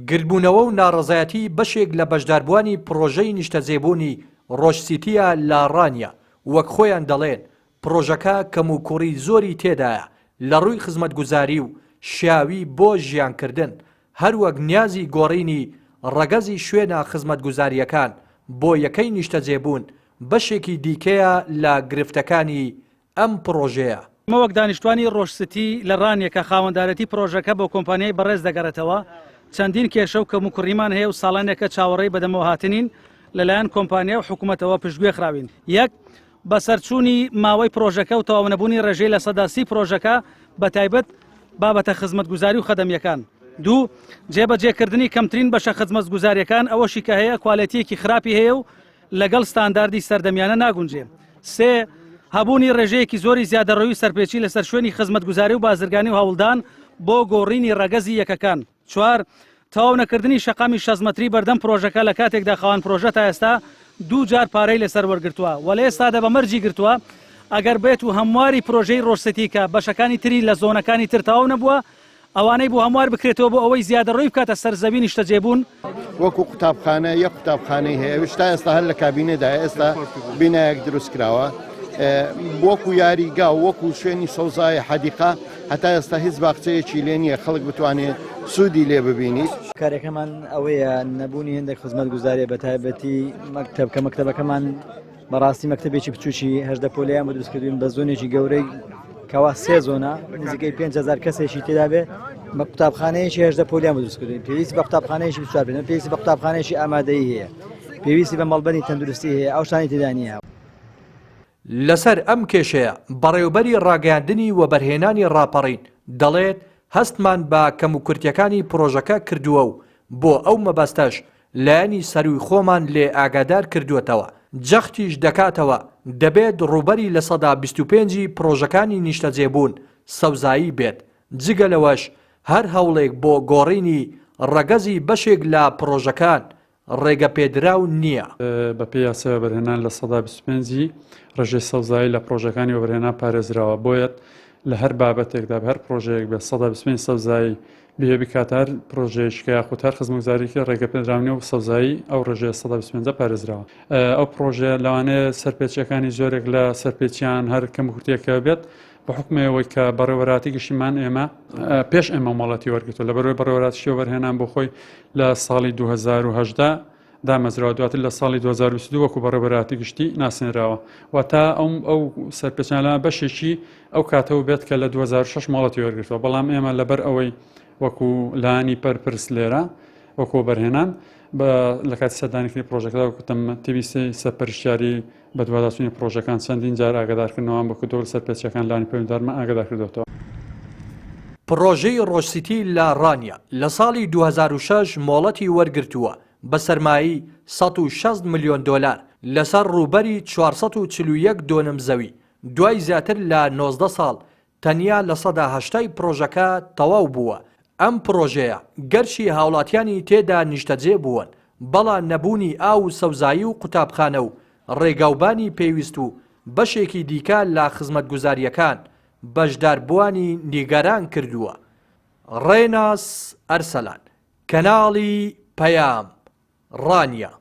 گربوونەوە و ناڕەزایەتی بەشێک لە بەشداربوانی پرۆژەی نیشتەجێبوونی ڕۆژسیتیە لە ڕانیا وەک خۆیان دەڵێن پرۆژەکە کەم و کوڕی زۆری تێدایە لە ڕووی خزمەتگوزاری و شیاوی بۆ ژیانکردن هەروەک نیازی گۆڕینی ڕەگەزی شوێنە خزمەتگوزاریەکان بۆ یەکەی نیشتەجێبوون بەشێکی دیکەیە لە گرفتەکانی ئەم پرۆژەیە. وەک دانیشتوانی ڕۆژستی لە ڕانیەکە خاوەندارەتی پرۆژەکە بۆ کۆمپانیای بەڕێز دەگەڕێتەوە چەندین کێشە و کەم و کوڕیمان هەیە و ساڵانێکە چاوەڕێی بەدەمەوە هاتنین لەلایەن کۆمپانیا و حکوومەتەوە پشتگوێ خراوین. یەک بەسەرچوونی ماوەی پرۆژەکە و تەواونەبوونی ڕێژەی لە سەداسی پرۆژەکە بە تایبەت بابەتە خزمەتگوزاری و خەدەمیەکان. دوو جێبەجێکردنی کەمترین بەشە خزمەتگوزاریەکان ئەوەشی کە هەیە کوالەتیەکی خراپی هەیە و لەگەڵ ستانداردی سەردەمیانە ناگونجێ. سێ هەبوونی ڕێژەیەکی زۆری زیادەڕەوی سەرپێچی لەسەر شوێنی خزمەتگوزاری و بازرگانی و هەوڵدان بۆ گۆڕینی ڕەگەزی یەکەکان. چوار تەواو نەکردنی شەقامی 6 مەتری بەردەم پرۆژەکە لە کاتێکدا خاوەن پرۆژە تا ئێستا 2 جار پارەی لەسەر وەرگرتووە و لە ئێستادا بە مەرجی گرتووە ئەگەر بێت و هەمواری پرۆژەی ڕۆژسەتیکە بەشەکانی تری لە زۆنەکانی تر تەواو نەبووە ئەوانەی بۆ هەموار بکرێتەوە بۆ ئەوەی زیادەڕۆی بکاتە سەرزەوی نیشتەجێبوون. وەکو قوتابخانە یەک قوتابخانەی هەیە شتا ئێستا هەر لە کابینەدا ئێستا بینایەک دروست کراوە وەکو یاریگا وەکو شوێنی سەوزای حەدیقا هەتا ئێستا هیچ باخچەیەکی لێ نییە خەڵک بتوانێت سوودی لێ ببینیت. کارێکەکەمان ئەوەیە نەبوونی هێندێک خزمەتگوزاریە بە تایبەتی مەکتەب کە مەکتەبەکەمان بەڕاستی مەکتەبێکی بچووکی 18 پۆلیان بە دروستکردوین بە زۆنێکی گەورەی کەوا 3 زۆنە نزیکەی 5000 کەسێکی تێدا بێ بە قوتابخانەیەکی 18 پۆلیان بە دروستکردوین پێویستی بە قوتابخانەیەکی بچوار بێنن پێویستی بە قوتابخانەیەکی ئامادەیی هەیە پێویستی بە مەڵبەری تەندروستی هەیە ئەو شتانی تێدا نییە. لەسەر ئەم کێشەیە بەڕێوەبەری ڕاگەاندنی و بەرهێنانی ڕاپەڕین دەڵێت هەستمان بە کەموکورتیەکانی پرۆژەکە کردووە و بۆ ئەو مەبەستەش لایەنی سەروی خۆمان لێ ئاگادار کردووەتەوە جەختیش دەکاتەوە دەبێت ڕووبەری لە 125 پرۆژەکانی نیشتەجێبوون سەوزایی بێت جگە لەوەش هەر هەوڵێک بۆ گۆڕینی ڕەگەزی بەشێک لە پرۆژەکان ڕێگە پێدراو نییە. بە پێی یاسا وەبەرهێنان لە 125 ڕێژەی سەوزایی لە پرۆژەکانی وەبەرهێنان پارێزراوە بۆیەت لە هەر بابەتێکدا بە هەر پرۆژەیەک بە 125 سەوزایی بێ بکاتار پرۆژەیەشکە یاخود هەر خزمەتگوزاریکی ڕێگە پێدراونی و سەوزایی ئەو ڕێژەیە 125 پارێزراوە. ئەو پرۆژە لەوانەیە سەرپێچیەکانی زۆرێک لە سەرپێچیان هەر کەموکورتیەکە بێت بە حکمەوەی کە بەڕێوەبەراتی گشتیمان ئێمە پێش ئێمە مەڵەتی وەرگرتووە لە بەرەوەی بەڕێوەبەراتی وەرهێنان بۆ خۆی لە ساڵی 2018 دامەزراوە دواتر لە ساڵی 2022 وەکو بەڕێوەبەراتی گشتی ناسێنراوە و تا ئەو سەرپێچیانە بەشێکی ئەو کاتەوە بێت کە لە 2006 ماڵەتی وەرگرتووە بەڵام ئێمە لەبەر ئەوەی وەکو لانی پەرپرس لێرە وەکو بەرهێنان لە کاتی سەردانیکردنی پرۆژەکەدا وەکوتم تیویسی سەرپەرشتیاری بە دوواداچوونی پرۆژەکان چەندین جار ئاگادارکردنەوەیان بۆ کردەوە سەرپێچیەکان لانی پەیوەنددارمان ئاگادار کردوێتەوە. پرۆژەی ڕۆژسیتی لە ڕانیا لە ساڵی 2006 مۆڵەتی وەرگرتووە بە سەرمایی 160 ملیۆن دۆلار لەسەر ڕووبەری 441 دۆنم زەوی دوای زیاتر لە 19 ساڵ تەنیا لە 180 پرۆژەکە تەواو بووە. ئەم پرۆژەیە گەرشی هاوڵاتیانی تێدا نیشتەجێ بوون بەڵام نەبوونی ئاو و سەوزایی و قوتابخانە و ڕێگاوبانی پێویست و بەشێکی دیکە لە خزمەتگوزاریەکان بەشداربوانی نیگەران کردووە. ڕێناس ئەرسەلان کەناڵی پەیام ڕانیا.